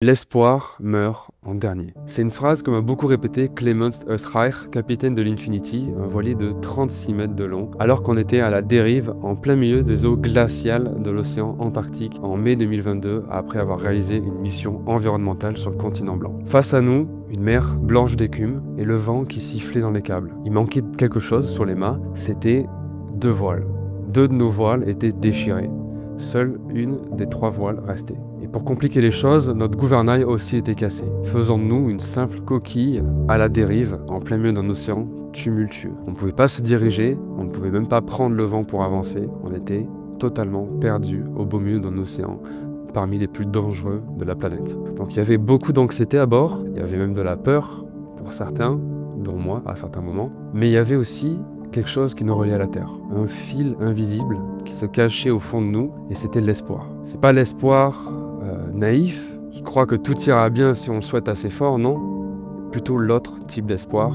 L'espoir meurt en dernier. C'est une phrase que m'a beaucoup répété Clemens Österreich, capitaine de l'Infinity, un voilier de 36 mètres de long, alors qu'on était à la dérive en plein milieu des eaux glaciales de l'océan Antarctique en mai 2022, après avoir réalisé une mission environnementale sur le continent blanc. Face à nous, une mer blanche d'écume et le vent qui sifflait dans les câbles. Il manquait quelque chose sur les mâts, c'était 2 voiles. 2 de nos voiles étaient déchirées. Seule une des 3 voiles restait. Et pour compliquer les choses, notre gouvernail aussi était cassé, faisant de nous une simple coquille à la dérive en plein milieu d'un océan tumultueux. On ne pouvait pas se diriger, on ne pouvait même pas prendre le vent pour avancer, on était totalement perdu au beau milieu d'un océan parmi les plus dangereux de la planète. Donc il y avait beaucoup d'anxiété à bord, il y avait même de la peur pour certains, dont moi à certains moments, mais il y avait aussi quelque chose qui nous reliait à la Terre, un fil invisible qui se cachait au fond de nous, et c'était l'espoir. C'est pas l'espoir naïf, qui croit que tout ira bien si on le souhaite assez fort, non. Plutôt l'autre type d'espoir,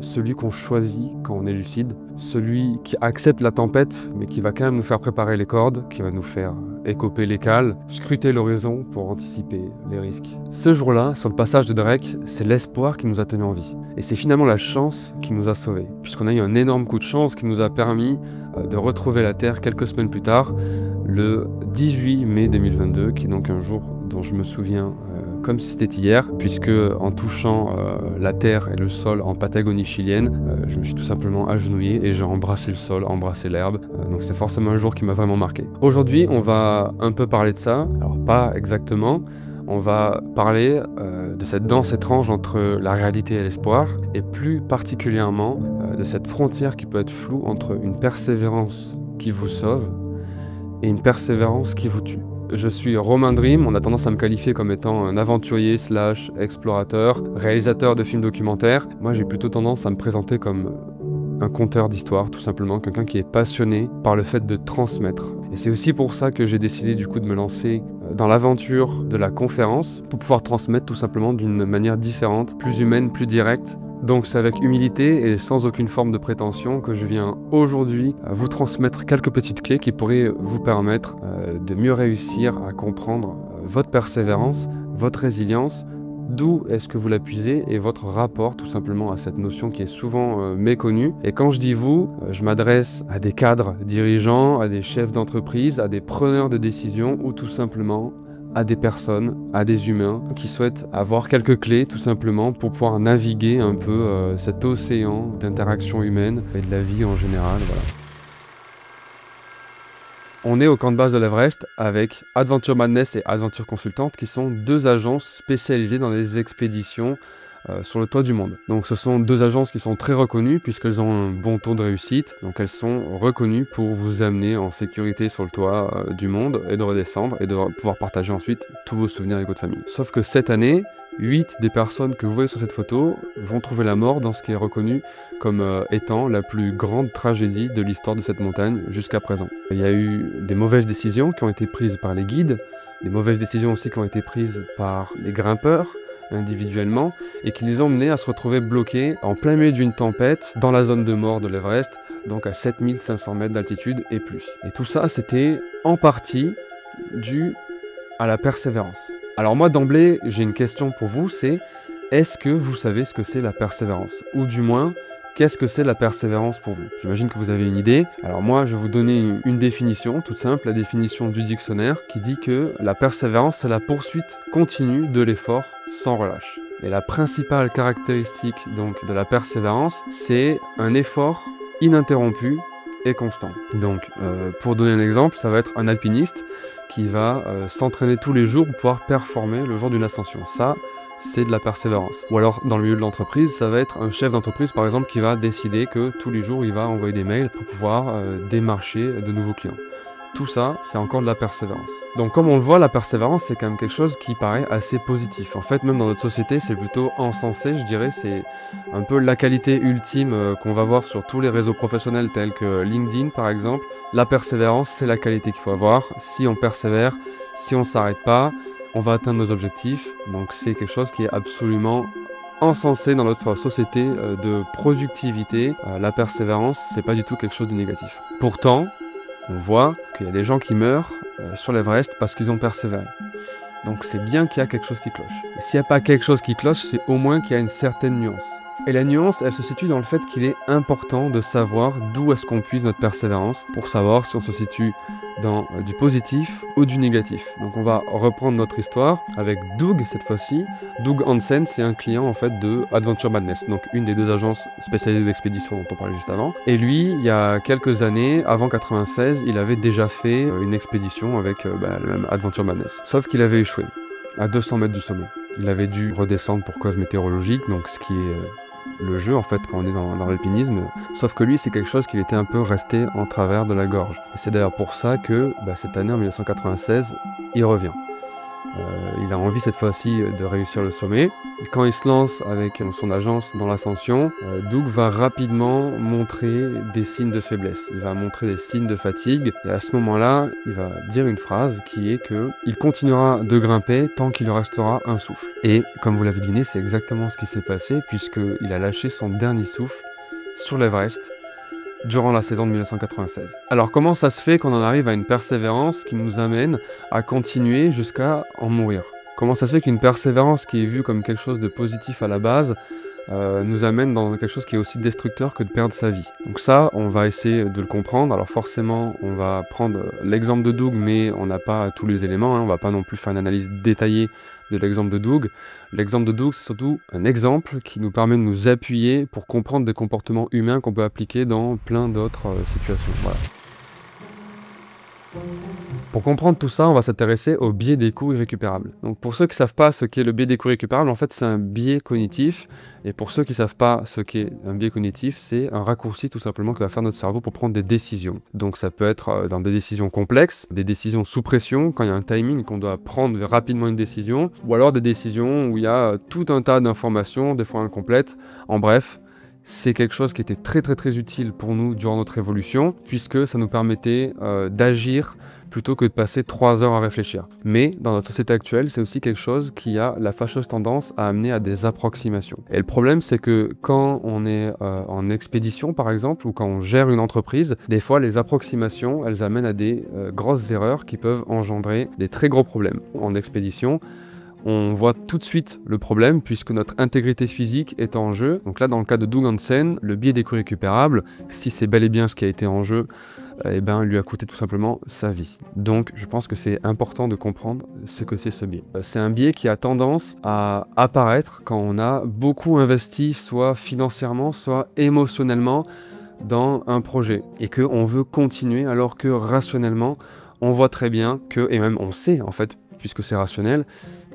celui qu'on choisit quand on est lucide, celui qui accepte la tempête, mais qui va quand même nous faire préparer les cordes, qui va nous faire écoper les cales, scruter l'horizon pour anticiper les risques. Ce jour-là, sur le passage de Drake, c'est l'espoir qui nous a tenus en vie. Et c'est finalement la chance qui nous a sauvés, puisqu'on a eu un énorme coup de chance qui nous a permis de retrouver la Terre quelques semaines plus tard, le 18 mai 2022, qui est donc un jour dont je me souviens comme si c'était hier, puisque en touchant la terre et le sol en Patagonie chilienne, je me suis tout simplement agenouillé et j'ai embrassé le sol, embrassé l'herbe. Donc c'est forcément un jour qui m'a vraiment marqué. Aujourd'hui, on va un peu parler de ça, alors pas exactement, on va parler de cette danse étrange entre la réalité et l'espoir, et plus particulièrement de cette frontière qui peut être floue entre une persévérance qui vous sauve et une persévérance qui vous tue. Je suis Romain Dream, on a tendance à me qualifier comme étant un aventurier / explorateur, réalisateur de films documentaires. Moi j'ai plutôt tendance à me présenter comme un conteur d'histoire, tout simplement, quelqu'un qui est passionné par le fait de transmettre. Et c'est aussi pour ça que j'ai décidé du coup de me lancer dans l'aventure de la conférence, pour pouvoir transmettre tout simplement d'une manière différente, plus humaine, plus directe. Donc c'est avec humilité et sans aucune forme de prétention que je viens aujourd'hui vous transmettre quelques petites clés qui pourraient vous permettre de mieux réussir à comprendre votre persévérance, votre résilience, d'où est-ce que vous la puisez et votre rapport tout simplement à cette notion qui est souvent méconnue. Et quand je dis vous, je m'adresse à des cadres dirigeants, à des chefs d'entreprise, à des preneurs de décision ou tout simplement à des personnes, à des humains qui souhaitent avoir quelques clés tout simplement pour pouvoir naviguer un peu cet océan d'interactions humaines et de la vie en général. Voilà. On est au camp de base de l'Everest avec Adventure Madness et Adventure Consultante qui sont 2 agences spécialisées dans les expéditions sur le toit du monde. Donc ce sont 2 agences qui sont très reconnues puisqu'elles ont un bon taux de réussite. Donc elles sont reconnues pour vous amener en sécurité sur le toit du monde et de redescendre et de pouvoir partager ensuite tous vos souvenirs avec votre famille. Sauf que cette année, 8 des personnes que vous voyez sur cette photo vont trouver la mort dans ce qui est reconnu comme étant la plus grande tragédie de l'histoire de cette montagne jusqu'à présent. Il y a eu des mauvaises décisions qui ont été prises par les guides, des mauvaises décisions aussi qui ont été prises par les grimpeurs, individuellement, et qui les ont menés à se retrouver bloqués en plein milieu d'une tempête dans la zone de mort de l'Everest, donc à 7500 mètres d'altitude et plus. Et tout ça, c'était en partie dû à la persévérance. Alors moi, d'emblée, j'ai une question pour vous, c'est est-ce que vous savez ce que c'est la persévérance? Ou du moins, qu'est-ce que c'est la persévérance pour vous? J'imagine que vous avez une idée. Alors moi, je vais vous donner une définition, toute simple, la définition du dictionnaire, qui dit que la persévérance, c'est la poursuite continue de l'effort sans relâche. Et la principale caractéristique donc de la persévérance, c'est un effort ininterrompu et constant. Donc, pour donner un exemple, ça va être un alpiniste qui va s'entraîner tous les jours pour pouvoir performer le jour d'une ascension. Ça, c'est de la persévérance. Ou alors, dans le milieu de l'entreprise, ça va être un chef d'entreprise, par exemple, qui va décider que tous les jours, il va envoyer des mails pour pouvoir démarcher de nouveaux clients. Tout ça, c'est encore de la persévérance. Donc comme on le voit, la persévérance, c'est quand même quelque chose qui paraît assez positif. En fait, même dans notre société, c'est plutôt encensé, je dirais. C'est un peu la qualité ultime qu'on va voir sur tous les réseaux professionnels tels que LinkedIn, par exemple. La persévérance, c'est la qualité qu'il faut avoir. Si on persévère, si on ne s'arrête pas, on va atteindre nos objectifs. Donc c'est quelque chose qui est absolument encensé dans notre société de productivité. La persévérance, c'est pas du tout quelque chose de négatif. Pourtant, on voit qu'il y a des gens qui meurent sur l'Everest parce qu'ils ont persévéré. Donc c'est bien qu'il y a quelque chose qui cloche. Et s'il n'y a pas quelque chose qui cloche, c'est au moins qu'il y a une certaine nuance. Et la nuance, elle se situe dans le fait qu'il est important de savoir d'où est-ce qu'on puise notre persévérance pour savoir si on se situe dans du positif ou du négatif. Donc on va reprendre notre histoire avec Doug cette fois-ci. Doug Hansen, c'est un client en fait de Adventure Madness, donc une des 2 agences spécialisées d'expédition dont on parlait juste avant. Et lui, il y a quelques années, avant 96, il avait déjà fait une expédition avec le même Adventure Madness. Sauf qu'il avait échoué à 200 mètres du sommet. Il avait dû redescendre pour cause météorologique, donc ce qui est le jeu en fait quand on est dans l'alpinisme, sauf que lui c'est quelque chose qui était un peu resté en travers de la gorge. Et c'est d'ailleurs pour ça que cette année en 1996, il revient. Il a envie cette fois-ci de réussir le sommet. Et quand il se lance avec son agence dans l'ascension, Doug va rapidement montrer des signes de faiblesse. Il va montrer des signes de fatigue. Et à ce moment-là, il va dire une phrase qui est que il continuera de grimper tant qu'il lui restera un souffle. Et comme vous l'avez deviné, c'est exactement ce qui s'est passé puisqu'il a lâché son dernier souffle sur l'Everest durant la saison de 1996. Alors comment ça se fait qu'on en arrive à une persévérance qui nous amène à continuer jusqu'à en mourir? Comment ça se fait qu'une persévérance qui est vue comme quelque chose de positif à la base nous amène dans quelque chose qui est aussi destructeur que de perdre sa vie? Donc ça, on va essayer de le comprendre. Alors forcément, on va prendre l'exemple de Doug, mais on n'a pas tous les éléments, hein. On va pas non plus faire une analyse détaillée de l'exemple de Doug. L'exemple de Doug, c'est surtout un exemple qui nous permet de nous appuyer pour comprendre des comportements humains qu'on peut appliquer dans plein d'autres situations. Voilà. Pour comprendre tout ça, on va s'intéresser au biais des coûts irrécupérables. Donc pour ceux qui ne savent pas ce qu'est le biais des coûts irrécupérables, en fait c'est un biais cognitif. Et pour ceux qui ne savent pas ce qu'est un biais cognitif, c'est un raccourci tout simplement que va faire notre cerveau pour prendre des décisions. Donc ça peut être dans des décisions complexes, des décisions sous pression, quand il y a un timing qu'on doit prendre rapidement une décision, ou alors des décisions où il y a tout un tas d'informations, des fois incomplètes. En bref, c'est quelque chose qui était très utile pour nous durant notre évolution, puisque ça nous permettait d'agir plutôt que de passer 3 heures à réfléchir. Mais dans notre société actuelle, c'est aussi quelque chose qui a la fâcheuse tendance à amener à des approximations. Et le problème, c'est que quand on est en expédition, par exemple, ou quand on gère une entreprise, des fois, les approximations, elles amènent à des grosses erreurs qui peuvent engendrer des très gros problèmes. En expédition, on voit tout de suite le problème puisque notre intégrité physique est en jeu. Donc là, dans le cas de Doug Hansen, le biais des coûts récupérables, si c'est bel et bien ce qui a été en jeu, lui a coûté tout simplement sa vie. Donc je pense que c'est important de comprendre ce que c'est ce biais. C'est un biais qui a tendance à apparaître quand on a beaucoup investi, soit financièrement, soit émotionnellement, dans un projet et qu'on veut continuer alors que rationnellement, on voit très bien que, et même on sait en fait, puisque c'est rationnel,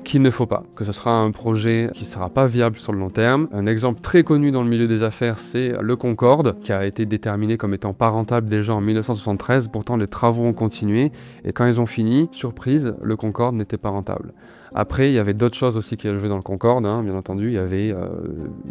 qu'il ne faut pas, que ce sera un projet qui ne sera pas viable sur le long terme. Un exemple très connu dans le milieu des affaires, c'est le Concorde, qui a été déterminé comme étant pas rentable déjà en 1973, pourtant les travaux ont continué, et quand ils ont fini, surprise, le Concorde n'était pas rentable. Après, il y avait d'autres choses aussi qui avaient joué dans le Concorde, hein, bien entendu, il y avait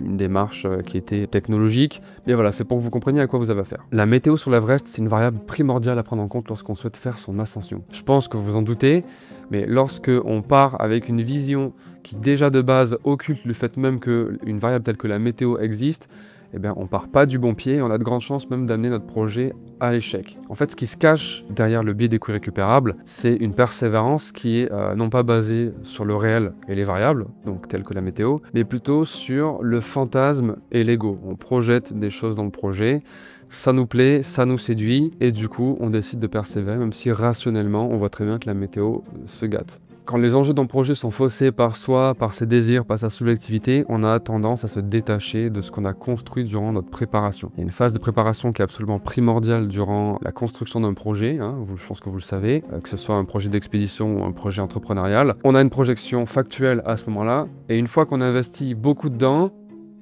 une démarche qui était technologique, mais voilà, c'est pour que vous compreniez à quoi vous avez affaire. La météo sur l'Everest, c'est une variable primordiale à prendre en compte lorsqu'on souhaite faire son ascension. Je pense que vous en doutez, mais lorsque on part avec une vision qui déjà de base occulte le fait même qu'une variable telle que la météo existe, eh bien on part pas du bon pied et on a de grandes chances même d'amener notre projet à l'échec. En fait, ce qui se cache derrière le biais des coûts récupérables, c'est une persévérance qui est non pas basée sur le réel et les variables, donc telles que la météo, mais plutôt sur le fantasme et l'ego. On projette des choses dans le projet, ça nous plaît, ça nous séduit, et du coup, on décide de persévérer, même si rationnellement, on voit très bien que la météo se gâte. Quand les enjeux d'un projet sont faussés par soi, par ses désirs, par sa subjectivité, on a tendance à se détacher de ce qu'on a construit durant notre préparation. Il y a une phase de préparation qui est absolument primordiale durant la construction d'un projet, hein, je pense que vous le savez, que ce soit un projet d'expédition ou un projet entrepreneurial. On a une projection factuelle à ce moment-là, et une fois qu'on investit beaucoup dedans,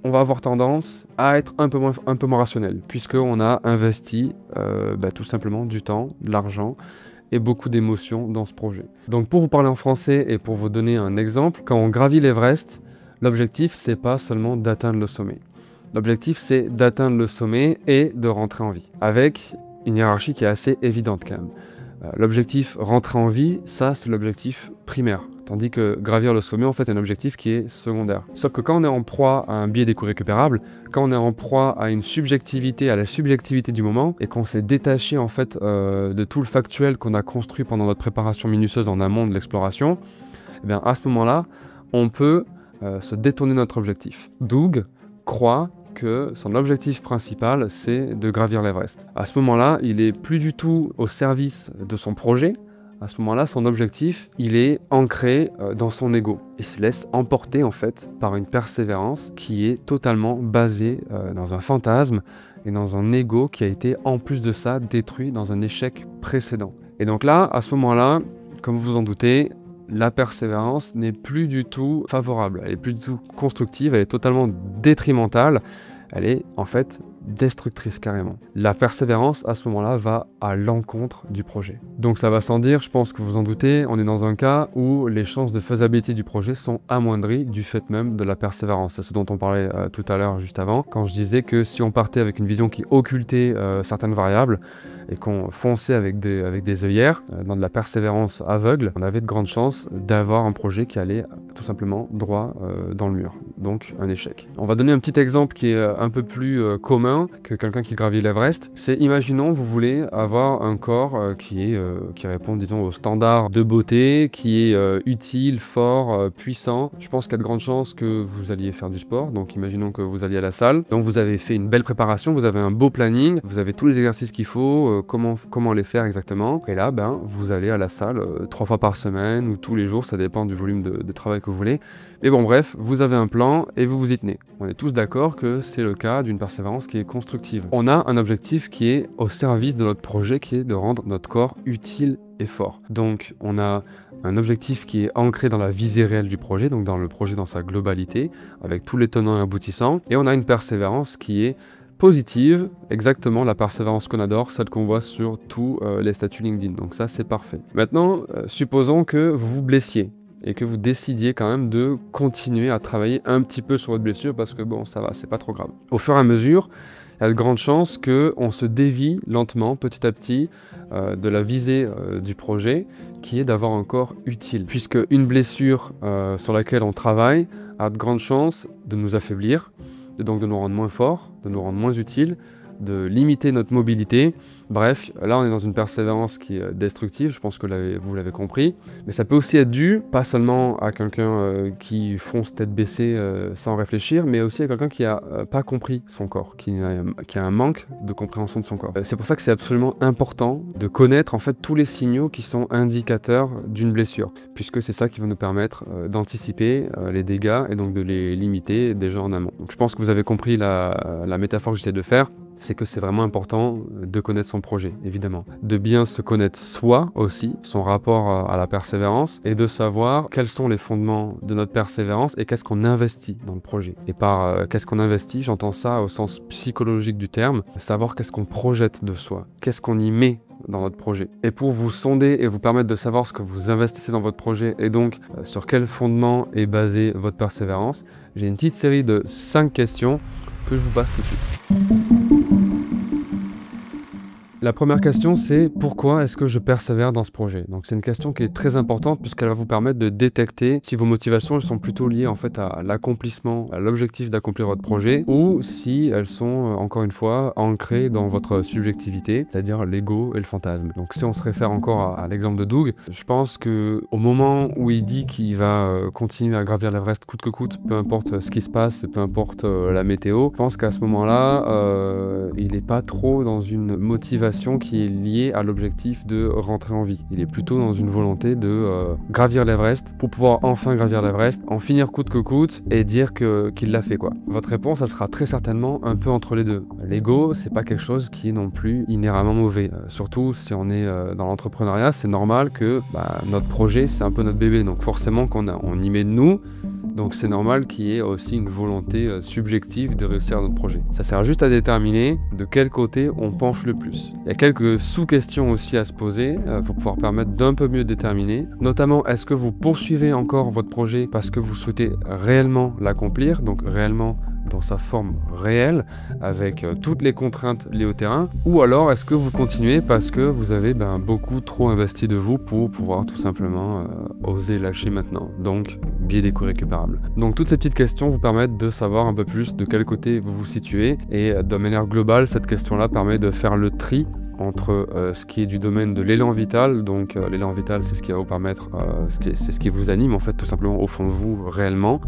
on va avoir tendance à être un peu moins rationnel, puisqu'on a investi tout simplement du temps, de l'argent, et beaucoup d'émotions dans ce projet. Donc pour vous parler en français et pour vous donner un exemple, quand on gravit l'Everest, l'objectif c'est pas seulement d'atteindre le sommet. L'objectif c'est d'atteindre le sommet et de rentrer en vie, avec une hiérarchie qui est assez évidente quand même. L'objectif rentrer en vie, ça c'est l'objectif primaire, tandis que gravir le sommet en fait est un objectif qui est secondaire. Sauf que quand on est en proie à un biais des coûts récupérables, quand on est en proie à une subjectivité, à la subjectivité du moment, et qu'on s'est détaché en fait de tout le factuel qu'on a construit pendant notre préparation minutieuse en amont de l'exploration, eh bien à ce moment-là, on peut se détourner de notre objectif. Doug croit que son objectif principal, c'est de gravir l'Everest. À ce moment-là, il est plus du tout au service de son projet. À ce moment-là, son objectif, il est ancré dans son ego. Il se laisse emporter en fait par une persévérance qui est totalement basée dans un fantasme et dans un ego qui a été en plus de ça détruit dans un échec précédent. Et donc là, à ce moment-là, comme vous vous en doutez, la persévérance n'est plus du tout favorable, elle est plus du tout constructive, elle est totalement détrimentale, elle est en fait destructrice carrément. La persévérance à ce moment-là va à l'encontre du projet. Donc ça va sans dire, je pense que vous en doutez, on est dans un cas où les chances de faisabilité du projet sont amoindries du fait même de la persévérance. C'est ce dont on parlait tout à l'heure juste avant, quand je disais que si on partait avec une vision qui occultait certaines variables, et qu'on fonçait avec des œillères, dans de la persévérance aveugle, on avait de grandes chances d'avoir un projet qui allait tout simplement droit dans le mur. Donc un échec. On va donner un petit exemple qui est un peu plus commun que quelqu'un qui gravit l'Everest. C'est, imaginons, vous voulez avoir un corps qui répond, disons, aux standards de beauté, qui est utile, fort, puissant. Je pense qu'il y a de grandes chances que vous alliez faire du sport. Donc imaginons que vous alliez à la salle. Donc vous avez fait une belle préparation, vous avez un beau planning, vous avez tous les exercices qu'il faut, comment les faire exactement. Et là, vous allez à la salle 3 fois par semaine ou tous les jours, ça dépend du volume de travail que vous voulez. Mais bon, bref, vous avez un plan et vous vous y tenez. On est tous d'accord que c'est le cas d'une persévérance qui est constructive. On a un objectif qui est au service de notre projet, qui est de rendre notre corps utile et fort. Donc, on a un objectif qui est ancré dans la visée réelle du projet, donc dans le projet dans sa globalité, avec tous les tenants et aboutissants. Et on a une persévérance qui est positive, exactement la persévérance qu'on adore, celle qu'on voit sur tous les statuts LinkedIn. Donc ça, c'est parfait. Maintenant, supposons que vous vous blessiez et que vous décidiez quand même de continuer à travailler un petit peu sur votre blessure parce que bon, ça va, c'est pas trop grave. Au fur et à mesure, il y a de grandes chances qu'on se dévie lentement, petit à petit, de la visée du projet, qui est d'avoir un corps utile. Puisque une blessure sur laquelle on travaille a de grandes chances de nous affaiblir, donc de nous rendre moins forts, de nous rendre moins utiles, de limiter notre mobilité. Bref, là on est dans une persévérance qui est destructive, je pense que vous l'avez compris. Mais ça peut aussi être dû, pas seulement à quelqu'un qui fonce tête baissée sans réfléchir, mais aussi à quelqu'un qui n'a pas compris son corps, qui a un manque de compréhension de son corps. C'est pour ça que c'est absolument important de connaître en fait tous les signaux qui sont indicateurs d'une blessure, puisque c'est ça qui va nous permettre d'anticiper les dégâts et donc de les limiter déjà en amont. Donc je pense que vous avez compris la métaphore que j'essaie de faire. C'est que c'est vraiment important de connaître son projet, évidemment. De bien se connaître soi aussi, son rapport à la persévérance, et de savoir quels sont les fondements de notre persévérance et qu'est-ce qu'on investit dans le projet. Et par qu'est-ce qu'on investit, j'entends ça au sens psychologique du terme, savoir qu'est-ce qu'on projette de soi, qu'est-ce qu'on y met dans notre projet. Et pour vous sonder et vous permettre de savoir ce que vous investissez dans votre projet et donc sur quel fondement est basée votre persévérance, j'ai une petite série de 5 questions que je vous passe tout de suite. La première question, c'est pourquoi est-ce que je persévère dans ce projet? Donc c'est une question qui est très importante puisqu'elle va vous permettre de détecter si vos motivations elles sont plutôt liées en fait à l'accomplissement, à l'objectif d'accomplir votre projet, ou si elles sont encore une fois ancrées dans votre subjectivité, c'est-à-dire l'ego et le fantasme. Donc si on se réfère encore à l'exemple de Doug, je pense que au moment où il dit qu'il va continuer à gravir l'Everest coûte que coûte, peu importe ce qui se passe, peu importe la météo, je pense qu'à ce moment-là, il n'est pas trop dans une motivation qui est liée à l'objectif de rentrer en vie. Il est plutôt dans une volonté de gravir l'Everest pour pouvoir enfin gravir l'Everest, en finir coûte que coûte et dire qu'il l'a fait quoi. Votre réponse, elle sera très certainement un peu entre les deux. L'ego, c'est pas quelque chose qui est non plus inhéremment mauvais. Surtout si on est dans l'entrepreneuriat, c'est normal que notre projet, c'est un peu notre bébé. Donc forcément qu'on y met de nous. Donc c'est normal qu'il y ait aussi une volonté subjective de réussir notre projet. Ça sert juste à déterminer de quel côté on penche le plus. Il y a quelques sous-questions aussi à se poser pour pouvoir permettre d'un peu mieux déterminer. Notamment, est-ce que vous poursuivez encore votre projet parce que vous souhaitez réellement l'accomplir, donc réellement dans sa forme réelle, avec toutes les contraintes liées au terrain, ou alors est-ce que vous continuez parce que vous avez beaucoup trop investi de vous pour pouvoir tout simplement oser lâcher maintenant, donc biais d'écoute récupérable. Donc toutes ces petites questions vous permettent de savoir un peu plus de quel côté vous vous situez, et de manière globale, cette question-là permet de faire le tri entre ce qui est du domaine de l'élan vital. Donc l'élan vital, c'est ce qui va vous permettre, c'est ce qui vous anime en fait tout simplement au fond de vous réellement,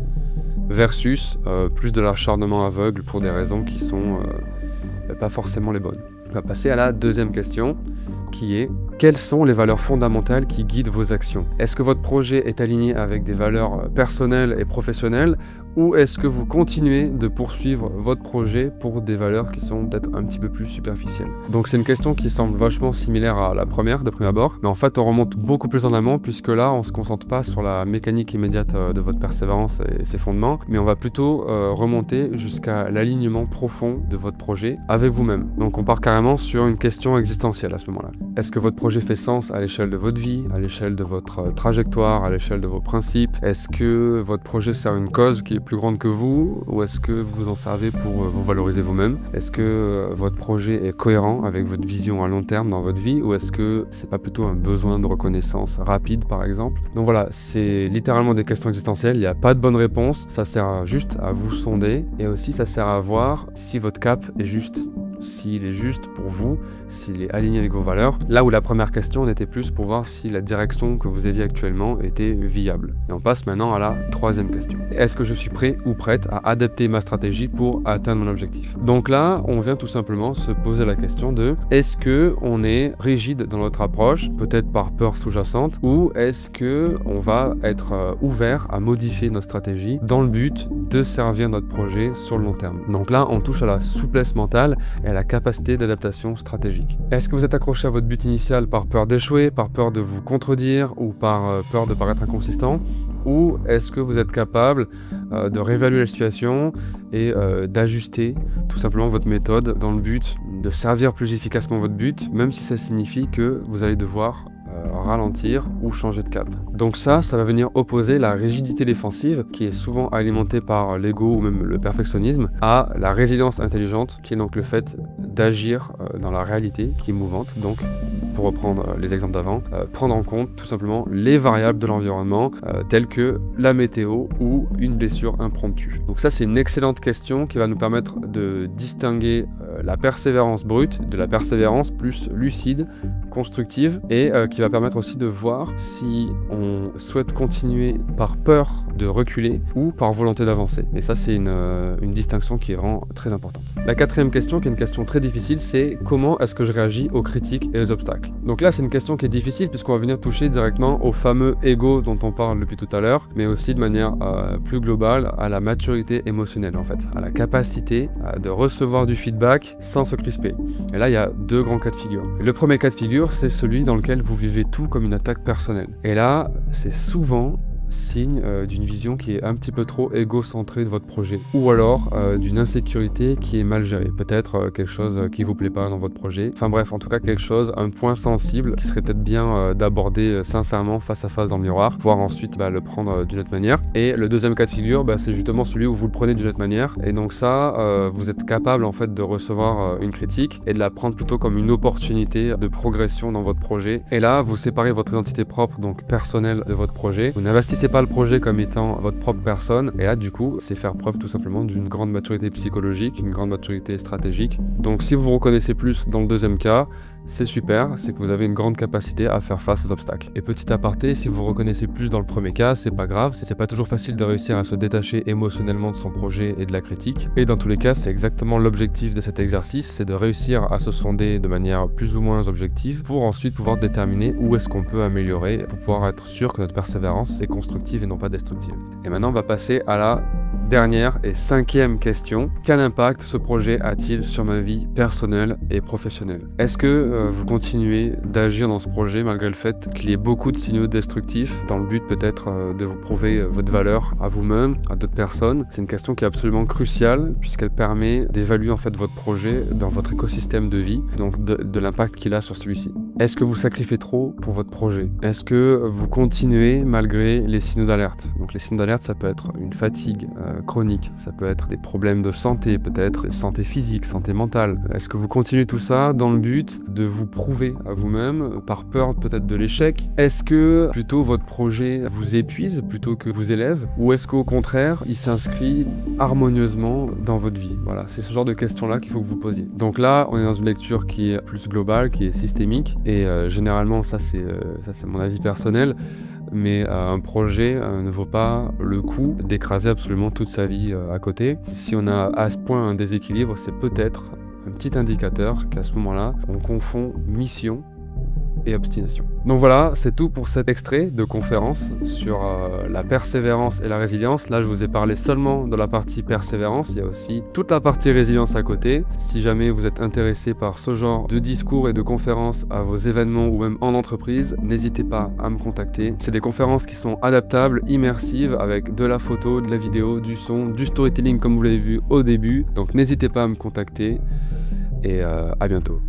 versus plus de l'acharnement aveugle pour des raisons qui sont pas forcément les bonnes. On va passer à la deuxième question, qui est: quelles sont les valeurs fondamentales qui guident vos actions? Est-ce que votre projet est aligné avec des valeurs personnelles et professionnelles, ou est-ce que vous continuez de poursuivre votre projet pour des valeurs qui sont peut-être un petit peu plus superficielles? Donc c'est une question qui semble vachement similaire à la première de prime abord, mais en fait on remonte beaucoup plus en amont, puisque là on se concentre pas sur la mécanique immédiate de votre persévérance et ses fondements, mais on va plutôt remonter jusqu'à l'alignement profond de votre projet avec vous-même. Donc on part carrément sur une question existentielle à ce moment-là. Est-ce que votre projet fait sens à l'échelle de votre vie, à l'échelle de votre trajectoire, à l'échelle de vos principes? Est-ce que votre projet sert une cause qui est plus grande que vous, ou est-ce que vous en servez pour vous valoriser vous-même? Est-ce que votre projet est cohérent avec votre vision à long terme dans votre vie, ou est-ce que c'est pas plutôt un besoin de reconnaissance rapide par exemple? Donc voilà, c'est littéralement des questions existentielles, il n'y a pas de bonne réponse, ça sert juste à vous sonder, et aussi ça sert à voir si votre cap est juste. S'il est juste pour vous, s'il est aligné avec vos valeurs. Là où la première question, on était plus pour voir si la direction que vous aviez actuellement était viable. Et on passe maintenant à la troisième question. Est-ce que je suis prêt ou prête à adapter ma stratégie pour atteindre mon objectif? Donc là, on vient tout simplement se poser la question de: est-ce que on est rigide dans notre approche, peut-être par peur sous-jacente, ou est-ce que on va être ouvert à modifier notre stratégie dans le but de servir notre projet sur le long terme? Donc là, on touche à la souplesse mentale et à la capacité d'adaptation stratégique. Est-ce que vous êtes accroché à votre but initial par peur d'échouer, par peur de vous contredire, ou par peur de paraître inconsistant? Ou est-ce que vous êtes capable de réévaluer la situation et d'ajuster tout simplement votre méthode dans le but de servir plus efficacement votre but, même si ça signifie que vous allez devoir ralentir ou changer de cap? Donc ça va venir opposer la rigidité défensive, qui est souvent alimentée par l'ego ou même le perfectionnisme, à la résilience intelligente, qui est donc le fait d'agir dans la réalité qui est mouvante. Donc, pour reprendre les exemples d'avant, prendre en compte tout simplement les variables de l'environnement, telles que la météo ou une blessure impromptue. Donc ça, c'est une excellente question qui va nous permettre de distinguer la persévérance brute de la persévérance plus lucide, constructive, et qui va permettre aussi de voir si on souhaite continuer par peur de reculer ou par volonté d'avancer. Et ça, c'est une distinction qui est vraiment très importante. La quatrième question, qui est une question très difficile, c'est: comment est-ce que je réagis aux critiques et aux obstacles? Donc là, c'est une question qui est difficile, puisqu'on va venir toucher directement au fameux ego dont on parle depuis tout à l'heure, mais aussi de manière plus globale à la maturité émotionnelle, en fait, à la capacité de recevoir du feedback sans se crisper. Et là, il y a deux grands cas de figure. Le premier cas de figure, c'est celui dans lequel vous vivez tout comme une attaque personnelle. Et là, c'est souvent signe d'une vision qui est un petit peu trop égocentrée de votre projet, ou alors d'une insécurité qui est mal gérée, peut-être quelque chose qui vous plaît pas dans votre projet, enfin bref, en tout cas quelque chose, un point sensible qui serait peut-être bien d'aborder sincèrement face à face dans le miroir, voire ensuite le prendre d'une autre manière. Et le deuxième cas de figure, c'est justement celui où vous le prenez d'une autre manière, et donc ça, vous êtes capable en fait de recevoir une critique et de la prendre plutôt comme une opportunité de progression dans votre projet. Et là, vous séparez votre identité propre, donc personnelle, de votre projet. Vous n'investissez pas le projet comme étant votre propre personne, et là du coup c'est faire preuve tout simplement d'une grande maturité psychologique, une grande maturité stratégique. Donc si vous vous reconnaissez plus dans le deuxième cas, c'est super, c'est que vous avez une grande capacité à faire face aux obstacles. Et petit aparté, si vous vous reconnaissez plus dans le premier cas, c'est pas grave, c'est pas toujours facile de réussir à se détacher émotionnellement de son projet et de la critique. Et dans tous les cas, c'est exactement l'objectif de cet exercice, c'est de réussir à se sonder de manière plus ou moins objective pour ensuite pouvoir déterminer où est-ce qu'on peut améliorer pour pouvoir être sûr que notre persévérance est constructive et non pas destructive. Et maintenant, on va passer à la dernière et cinquième question. Quel impact ce projet a-t-il sur ma vie personnelle et professionnelle? Est-ce que vous continuez d'agir dans ce projet malgré le fait qu'il y ait beaucoup de signaux destructifs, dans le but peut-être de vous prouver votre valeur à vous-même, à d'autres personnes? C'est une question qui est absolument cruciale, puisqu'elle permet d'évaluer en fait votre projet dans votre écosystème de vie, donc de l'impact qu'il a sur celui-ci. Est-ce que vous sacrifiez trop pour votre projet? Est-ce que vous continuez malgré les signaux d'alerte? Donc les signaux d'alerte, ça peut être une fatigue chronique, ça peut être des problèmes de santé, peut-être santé physique, santé mentale. Est-ce que vous continuez tout ça dans le but de vous prouver à vous-même, par peur peut-être de l'échec? Est-ce que plutôt votre projet vous épuise plutôt que vous élève? Ou est-ce qu'au contraire, il s'inscrit harmonieusement dans votre vie? Voilà, c'est ce genre de questions-là qu'il faut que vous posiez. Donc là, on est dans une lecture qui est plus globale, qui est systémique. Et généralement, ça c'est mon avis personnel, mais un projet ne vaut pas le coup d'écraser absolument toute sa vie à côté. Si on a à ce point un déséquilibre, c'est peut-être un petit indicateur qu'à ce moment-là, on confond mission et obstination. Donc voilà, c'est tout pour cet extrait de conférence sur la persévérance et la résilience. Là, je vous ai parlé seulement de la partie persévérance. Il y a aussi toute la partie résilience à côté. Si jamais vous êtes intéressé par ce genre de discours et de conférences à vos événements ou même en entreprise, n'hésitez pas à me contacter. C'est des conférences qui sont adaptables, immersives, avec de la photo, de la vidéo, du son, du storytelling comme vous l'avez vu au début. Donc n'hésitez pas à me contacter et à bientôt.